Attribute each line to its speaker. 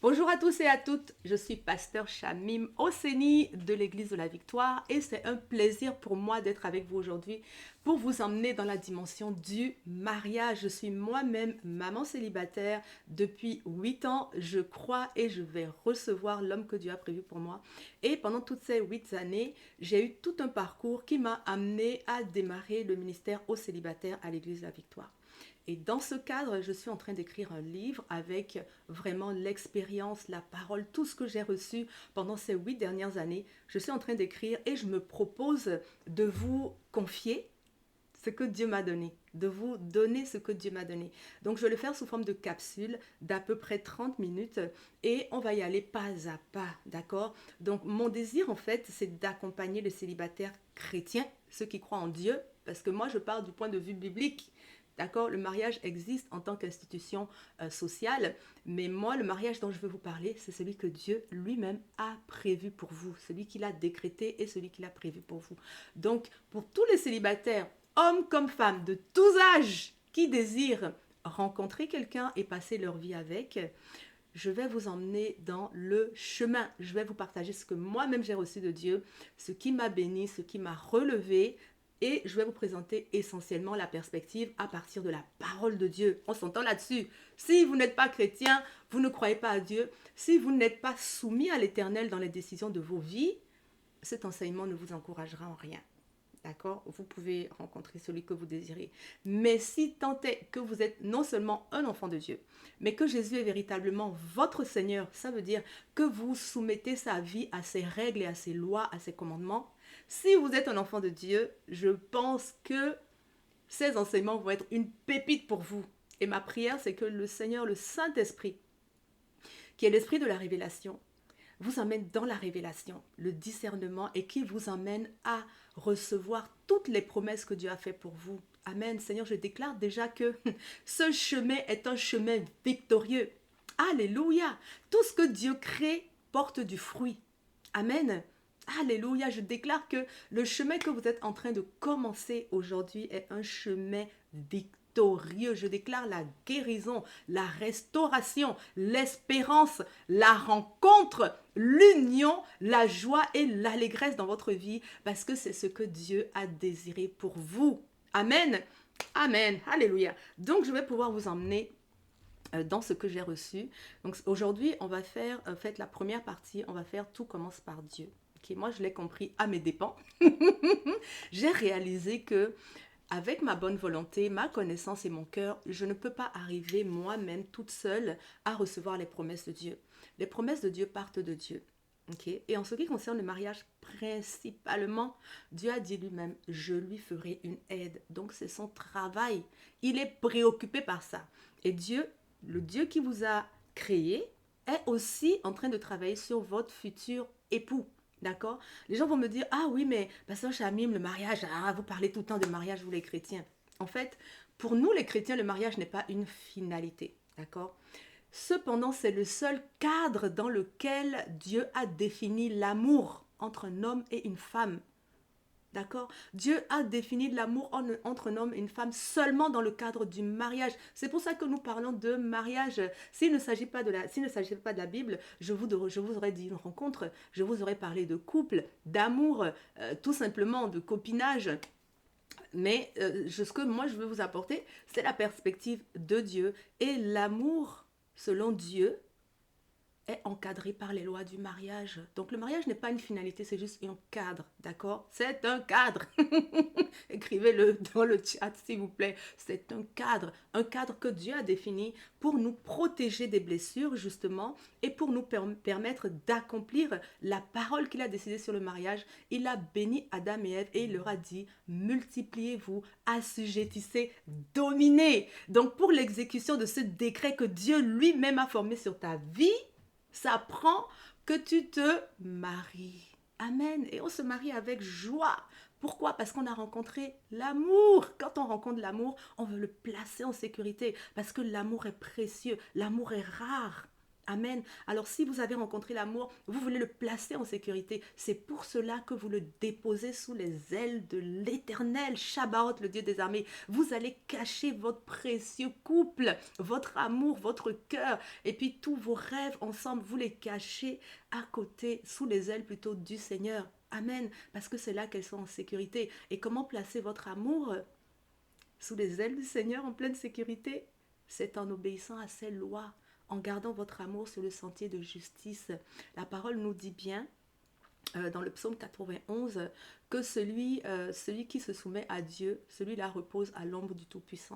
Speaker 1: Bonjour à tous et à toutes, je suis pasteur Shamim Oseni de l'Église de la Victoire et c'est un plaisir pour moi d'être avec vous aujourd'hui pour vous emmener dans la dimension du mariage. Je suis moi-même maman célibataire depuis 8 ans, je crois et je vais recevoir l'homme que Dieu a prévu pour moi. Et pendant toutes ces 8 années, j'ai eu tout un parcours qui m'a amené à démarrer le ministère aux célibataires à l'Église de la Victoire. Et dans ce cadre, je suis en train d'écrire un livre avec vraiment l'expérience, la parole, tout ce que j'ai reçu pendant ces 8 dernières années. Je suis en train d'écrire et je me propose de vous confier ce que Dieu m'a donné, de vous donner ce que Dieu m'a donné. Donc, je vais le faire sous forme de capsule d'à peu près 30 minutes et on va y aller pas à pas, d'accord? Donc, mon désir, en fait, c'est d'accompagner les célibataires chrétiens, ceux qui croient en Dieu, parce que moi, je parle du point de vue biblique. D'accord, le mariage existe en tant qu'institution sociale, mais moi, le mariage dont je veux vous parler, c'est celui que Dieu lui-même a prévu pour vous, celui qu'il a décrété et celui qu'il a prévu pour vous. Donc, pour tous les célibataires, hommes comme femmes, de tous âges, qui désirent rencontrer quelqu'un et passer leur vie avec, je vais vous emmener dans le chemin. Je vais vous partager ce que moi-même j'ai reçu de Dieu, ce qui m'a béni, ce qui m'a relevé. Et je vais vous présenter essentiellement la perspective à partir de la parole de Dieu. On s'entend là-dessus. Si vous n'êtes pas chrétien, vous ne croyez pas à Dieu, si vous n'êtes pas soumis à l'Éternel dans les décisions de vos vies, cet enseignement ne vous encouragera en rien. D'accord? Vous pouvez rencontrer celui que vous désirez. Mais si tant est que vous êtes non seulement un enfant de Dieu, mais que Jésus est véritablement votre Seigneur, ça veut dire que vous soumettez sa vie à ses règles et à ses lois, à ses commandements. Si vous êtes un enfant de Dieu, je pense que ces enseignements vont être une pépite pour vous. Et ma prière, c'est que le Seigneur, le Saint-Esprit, qui est l'esprit de la révélation, vous emmène dans la révélation, le discernement et qui vous emmène à recevoir toutes les promesses que Dieu a faites pour vous. Amen. Seigneur, je déclare déjà que ce chemin est un chemin victorieux. Alléluia. Tout ce que Dieu crée porte du fruit. Amen. Alléluia. Je déclare que le chemin que vous êtes en train de commencer aujourd'hui est un chemin victorieux. Je déclare la guérison, la restauration, l'espérance, la rencontre, l'union, la joie et l'allégresse dans votre vie parce que c'est ce que Dieu a désiré pour vous. Amen. Amen. Alléluia. Donc, je vais pouvoir vous emmener dans ce que j'ai reçu. Donc, aujourd'hui, on va faire, en fait, la première partie, on va faire Tout commence par Dieu. Okay, moi, je l'ai compris à mes dépens. J'ai réalisé que avec ma bonne volonté, ma connaissance et mon cœur, je ne peux pas arriver moi-même toute seule à recevoir les promesses de Dieu. Les promesses de Dieu partent de Dieu. Okay? Et en ce qui concerne le mariage, principalement, Dieu a dit lui-même, je lui ferai une aide. Donc c'est son travail. Il est préoccupé par ça. Et Dieu, le Dieu qui vous a créé, est aussi en train de travailler sur votre futur époux. D'accord? Les gens vont me dire, ah oui, mais Pasteur Shamim, le mariage, vous parlez tout le temps de mariage, vous les chrétiens. En fait, pour nous les chrétiens, le mariage n'est pas une finalité. D'accord? Cependant, c'est le seul cadre dans lequel Dieu a défini l'amour entre un homme et une femme. D'accord? Dieu a défini l'amour entre un homme et une femme seulement dans le cadre du mariage. C'est pour ça que nous parlons de mariage. S'il ne s'agit pas de la Bible, je vous aurais dit une rencontre, je vous aurais parlé de couple, d'amour, tout simplement de copinage. Mais ce que moi je veux vous apporter, c'est la perspective de Dieu. Et l'amour, selon Dieu, est encadré par les lois du mariage. Donc le mariage n'est pas une finalité, c'est juste un cadre, d'accord? C'est un cadre. Écrivez-le dans le chat, s'il vous plaît. C'est un cadre que Dieu a défini pour nous protéger des blessures, justement, et pour nous permettre d'accomplir la parole qu'il a décidée sur le mariage. Il a béni Adam et Ève et il leur a dit, multipliez-vous, assujettissez, dominez. Donc pour l'exécution de ce décret que Dieu lui-même a formé sur ta vie, ça prend que tu te maries. Amen. Et on se marie avec joie. Pourquoi? Parce qu'on a rencontré l'amour. Quand on rencontre l'amour, on veut le placer en sécurité. Parce que l'amour est précieux. L'amour est rare. Amen. Alors si vous avez rencontré l'amour, vous voulez le placer en sécurité. C'est pour cela que vous le déposez sous les ailes de l'Éternel, Shabbat, le Dieu des armées. Vous allez cacher votre précieux couple, votre amour, votre cœur, et puis tous vos rêves ensemble, vous les cachez à côté, sous les ailes plutôt du Seigneur. Amen. Parce que c'est là qu'elles sont en sécurité. Et comment placer votre amour sous les ailes du Seigneur en pleine sécurité? C'est en obéissant à ses lois, en gardant votre amour sur le sentier de justice. La parole nous dit bien dans le psaume 91 que celui qui se soumet à Dieu, celui-là repose à l'ombre du Tout-Puissant.